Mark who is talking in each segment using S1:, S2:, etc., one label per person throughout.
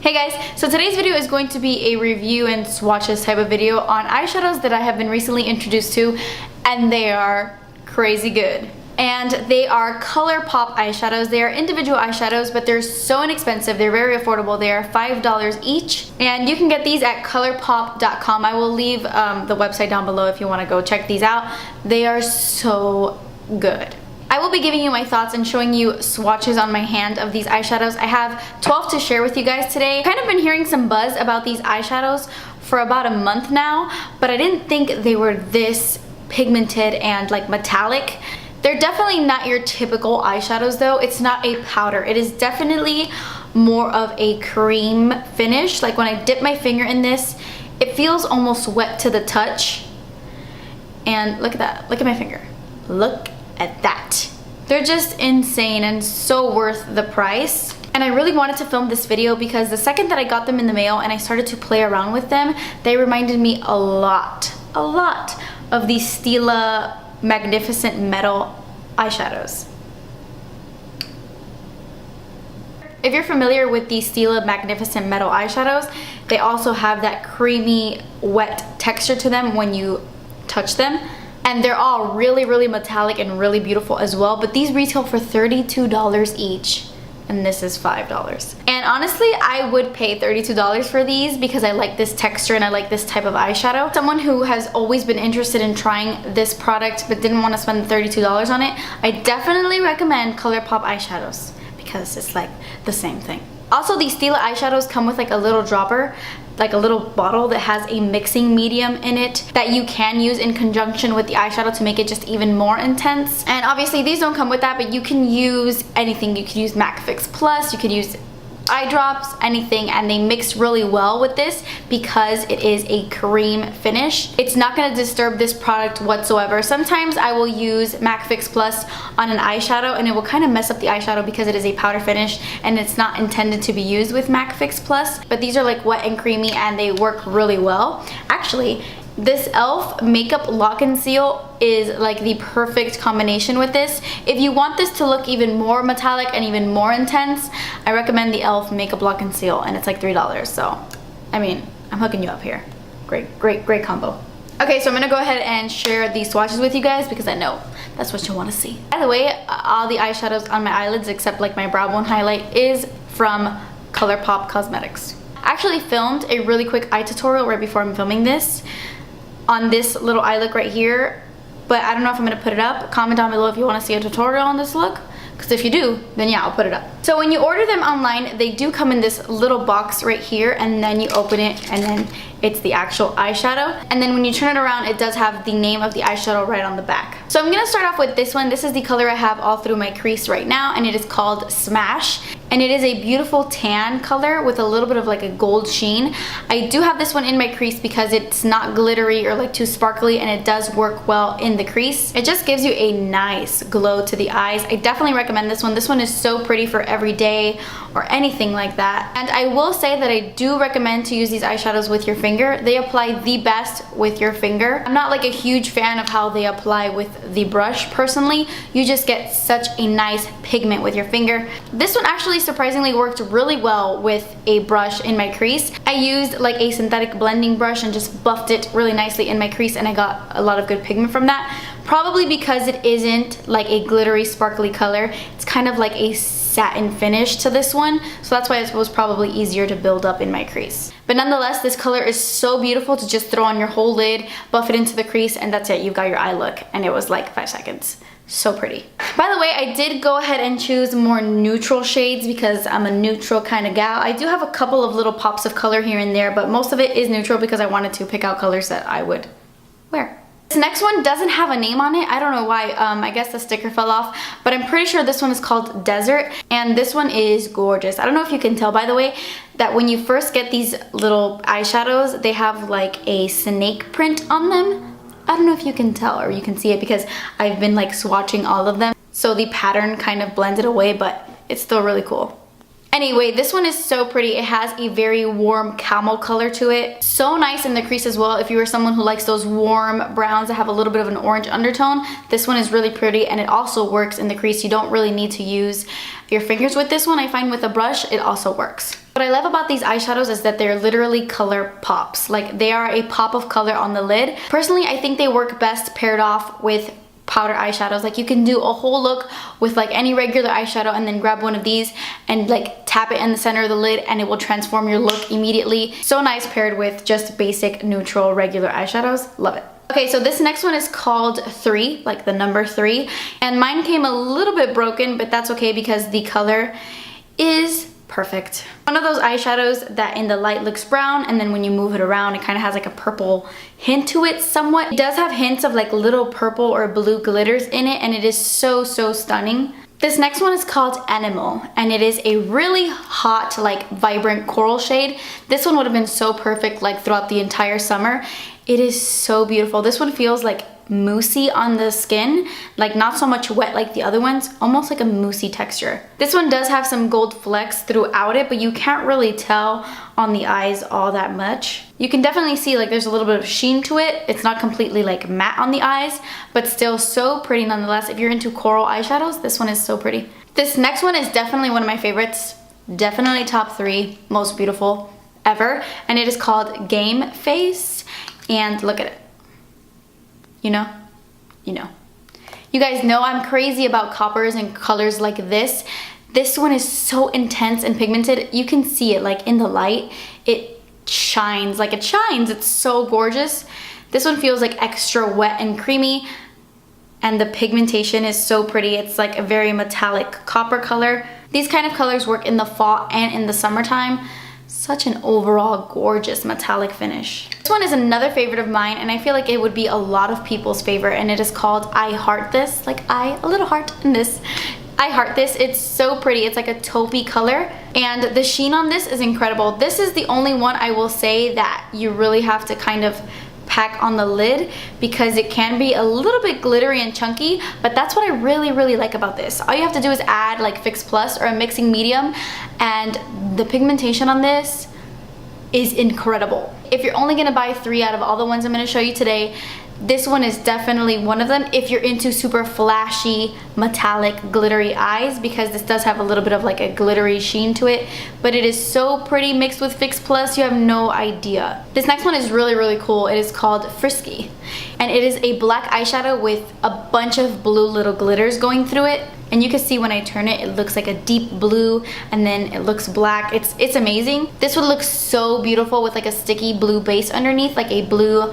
S1: Hey guys, so today's video is going to be a review and swatches type of video on eyeshadows that I have been recently introduced to, and they are crazy good. And they are ColourPop eyeshadows. They are individual eyeshadows, but they're so inexpensive. They're very affordable. They are $5 each, and you can get these at colourpop.com. I will leave the website down below if you want to go check these out. They are so good. I will be giving you my thoughts and showing you swatches on my hand of these eyeshadows. I have 12 to share with you guys today. I've kind of been hearing some buzz about these eyeshadows for about a month now, but I didn't think they were this pigmented and like metallic. They're definitely not your typical eyeshadows though. It's not a powder. It is definitely more of a cream finish. Like when I dip my finger in this, it feels almost wet to the touch. And look at that. Look at my finger. Look at that. They're just insane and so worth the price. And I really wanted to film this video because the second that I got them in the mail and I started to play around with them, they reminded me a lot of the Stila Magnificent Metal eyeshadows. If you're familiar with the Stila Magnificent Metal eyeshadows, they also have that creamy, wet texture to them when you touch them. And they're all really metallic and really beautiful as well. But these retail for $32 each. And this is $5. And honestly, I would pay $32 for these because I like this texture and I like this type of eyeshadow. Someone who has always been interested in trying this product but didn't want to spend $32 on it, I definitely recommend ColourPop eyeshadows because it's like the same thing. Also, these Stila eyeshadows come with like a little dropper, like a little bottle that has a mixing medium in it that you can use in conjunction with the eyeshadow to make it just even more intense. And obviously these don't come with that, but you can use anything. You could use MAC Fix Plus, you could use eye drops, anything, and they mix really well with this because it is a cream finish. It's not going to disturb this product whatsoever. Sometimes I will use MAC Fix Plus on an eyeshadow and it will kind of mess up the eyeshadow because it is a powder finish and it's not intended to be used with MAC Fix Plus, but these are like wet and creamy and they work really well. Actually, this e.l.f. Makeup Lock and Seal is like the perfect combination with this. If you want this to look even more metallic and even more intense, I recommend the e.l.f. Makeup Lock and Seal, and it's like $3. So, I mean, I'm hooking you up here. Great combo. Okay, so I'm gonna go ahead and share these swatches with you guys because I know that's what you want to see. By the way, all the eyeshadows on my eyelids except like my brow bone highlight is from ColourPop Cosmetics. I actually filmed a really quick eye tutorial right before I'm filming this on this little eye look right here, but I don't know if I'm gonna put it up. Comment down below if you want to see a tutorial on this look, because if you do, then yeah, I'll put it up. So when you order them online, they do come in this little box right here, and then you open it and then it's the actual eyeshadow, and then when you turn it around, it does have the name of the eyeshadow right on the back. So I'm gonna start off with this one. This is the color I have all through my crease right now, and it is called Smash, and it is a beautiful tan color with a little bit of like a gold sheen. I do have this one in my crease because it's not glittery or like too sparkly, and it does work well in the crease. It just gives you a nice glow to the eyes. I definitely recommend this one. This one is so pretty for every day or anything like that. And I will say that I do recommend to use these eyeshadows with your finger. They apply the best with your finger. I'm not like a huge fan of how they apply with the brush personally. You just get such a nice pigment with your finger. This one actually surprisingly worked really well with a brush in my crease. I used like a synthetic blending brush and just buffed it really nicely in my crease, and I got a lot of good pigment from that. Probably because it isn't like a glittery sparkly color. It's kind of like a satin finish to this one, so that's why it was probably easier to build up in my crease. But nonetheless, this color is so beautiful to just throw on your whole lid, buff it into the crease, and that's it. You've got your eye look, and it was like 5 seconds. So pretty. By the way, I did go ahead and choose more neutral shades because I'm a neutral kind of gal. I do have a couple of little pops of color here and there, but most of it is neutral because I wanted to pick out colors that I would wear. This next one doesn't have a name on it. I don't know why. I guess the sticker fell off, but I'm pretty sure this one is called Desert, and this one is gorgeous. I don't know if you can tell, by the way, that when you first get these little eyeshadows, they have like a snake print on them. I don't know if you can tell or you can see it because I've been like swatching all of them, so the pattern kind of blended away, but it's still really cool. Anyway, this one is so pretty. It has a very warm camel color to it. So nice in the crease as well. If you are someone who likes those warm browns that have a little bit of an orange undertone, this one is really pretty, and it also works in the crease. You don't really need to use your fingers with this one. I find with a brush, it also works. What I love about these eyeshadows is that they're literally color pops. Like, they are a pop of color on the lid. Personally, I think they work best paired off with powder eyeshadows. Like, you can do a whole look with like any regular eyeshadow and then grab one of these and like tap it in the center of the lid and it will transform your look immediately. So nice paired with just basic neutral regular eyeshadows. Love it. Okay, so this next one is called 3, like the number 3, and mine came a little bit broken, but that's okay because the color is perfect. One of those eyeshadows that in the light looks brown, and then when you move it around, it kind of has like a purple hint to it somewhat. It does have hints of like little purple or blue glitters in it, and it is so stunning. This next one is called Animal, and it is a really hot, like vibrant coral shade. This one would have been so perfect like throughout the entire summer. It is so beautiful. This one feels like moussey on the skin, like not so much wet like the other ones, almost like a moussey texture. This one does have some gold flecks throughout it, but you can't really tell on the eyes all that much. You can definitely see like there's a little bit of sheen to it. It's not completely like matte on the eyes, but still so pretty nonetheless. If you're into coral eyeshadows, this one is so pretty. This next one is definitely one of my favorites. Definitely top 3 most beautiful ever, and it is called Game Face. And look at it. You know? You know. You guys know I'm crazy about coppers and colors like this. This one is so intense and pigmented. You can see it like in the light. It shines like it shines. It's so gorgeous. This one feels like extra wet and creamy. And the pigmentation is so pretty. It's like a very metallic copper color. These kind of colors work in the fall and in the summertime. Such an overall gorgeous metallic finish. This one is another favorite of mine, and I feel like it would be a lot of people's favorite, and it is called I Heart This. Like a little heart in this. I Heart This. It's so pretty. It's like a taupey color, and the sheen on this is incredible. This is the only one I will say that you really have to kind of pack on the lid because it can be a little bit glittery and chunky, but that's what I really like about this. All you have to do is add like Fix Plus or a mixing medium, and the pigmentation on this is incredible. If you're only gonna buy 3 out of all the ones I'm gonna show you today, this one is definitely one of them if you're into super flashy, metallic, glittery eyes, because this does have a little bit of like a glittery sheen to it, but it is so pretty mixed with Fix Plus, you have no idea. This next one is really cool. It is called Frisky, and it is a black eyeshadow with a bunch of blue little glitters going through it. And you can see when I turn it, it looks like a deep blue, and then it looks black. It's amazing. This would look so beautiful with like a sticky blue base underneath, like a blue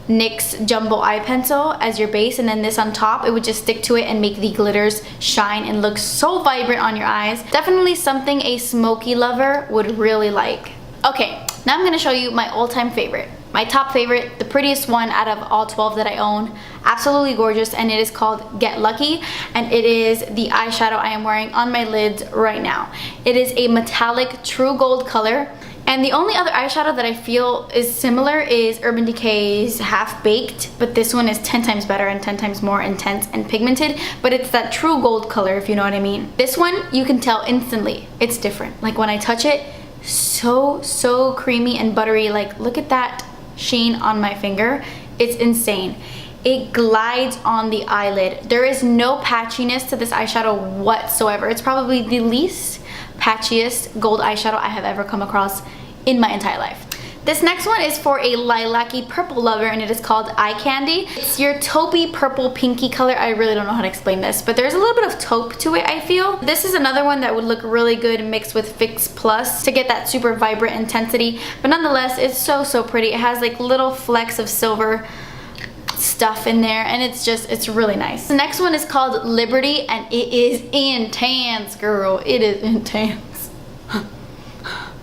S1: NYX Jumbo Eye Pencil as your base, and then this on top. It would just stick to it and make the glitters shine and look so vibrant on your eyes. Definitely something a smoky lover would really like. Okay, now I'm gonna show you my all-time favorite. My top favorite, the prettiest one out of all 12 that I own. Absolutely gorgeous, and it is called Get Lucky, and it is the eyeshadow I am wearing on my lids right now. It is a metallic true gold color, and the only other eyeshadow that I feel is similar is Urban Decay's Half Baked, but this one is 10 times better and 10 times more intense and pigmented, but it's that true gold color, if you know what I mean. This one, you can tell instantly it's different. Like when I touch it, so creamy and buttery. Like look at that sheen on my finger. It's insane. It glides on the eyelid. There is no patchiness to this eyeshadow whatsoever. It's probably the least patchiest gold eyeshadow I have ever come across in my entire life. This next one is for a lilac-y purple lover, and it is called Eye Candy. It's your taupey purple pinky color. I really don't know how to explain this, but there's a little bit of taupe to it, I feel. This is another one that would look really good mixed with Fix Plus to get that super vibrant intensity, but nonetheless, it's so pretty. It has like little flecks of silver stuff in there, and it's really nice. The next one is called Liberty, and it is intense, girl. It is intense.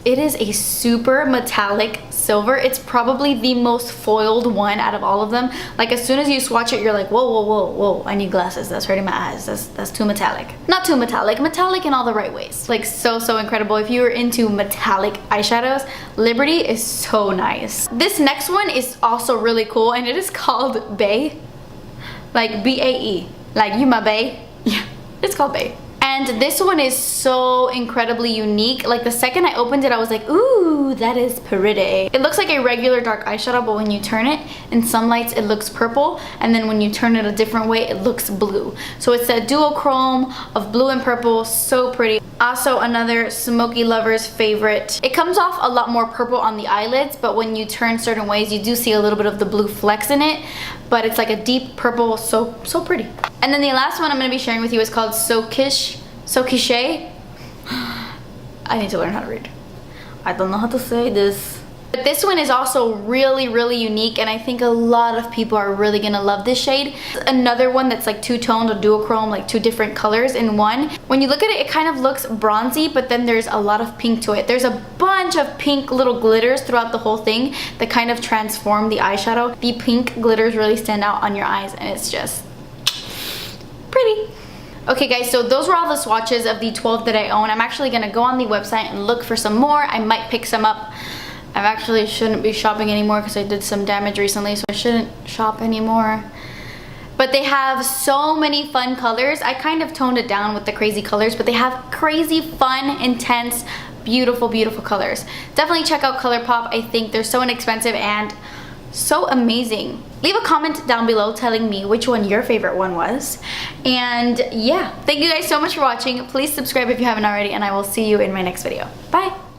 S1: It is a super metallic silver. It's probably the most foiled one out of all of them. Like as soon as you swatch it, you're like, whoa, I need glasses. That's hurting my eyes. That's too metallic. Not too metallic, metallic in all the right ways. Like so incredible. If you're into metallic eyeshadows, Liberty is so nice. This next one is also really cool, and it is called Bae. Like B-A-E. Like you my bae. Yeah, it's called Bae. And this one is so incredibly unique. Like the second I opened it, I was like, ooh, that is pretty. It looks like a regular dark eyeshadow, but when you turn it, in some lights it looks purple, and then when you turn it a different way, it looks blue. So it's a duochrome of blue and purple, so pretty. Also another smoky lover's favorite. It comes off a lot more purple on the eyelids, but when you turn certain ways, you do see a little bit of the blue flecks in it, but it's like a deep purple, so pretty. And then the last one I'm going to be sharing with you is called QUICHE. I need to learn how to read. I don't know how to say this. But this one is also really unique, and I think a lot of people are really gonna love this shade. Another one that's like two-toned or duochrome, like two different colors in one. When you look at it, it kind of looks bronzy, but then there's a lot of pink to it. There's a bunch of pink little glitters throughout the whole thing that kind of transform the eyeshadow. The pink glitters really stand out on your eyes, and it's just pretty. Okay guys, so those were all the swatches of the 12 that I own. I'm actually gonna go on the website and look for some more. I might pick some up. I actually shouldn't be shopping anymore because I did some damage recently, so I shouldn't shop anymore. But they have so many fun colors. I kind of toned it down with the crazy colors, but they have crazy, fun, intense, beautiful colors. Definitely check out ColourPop. I think they're so inexpensive and so amazing. Leave a comment down below telling me which one your favorite one was. And yeah, thank you guys so much for watching. Please subscribe if you haven't already, and I will see you in my next video. Bye!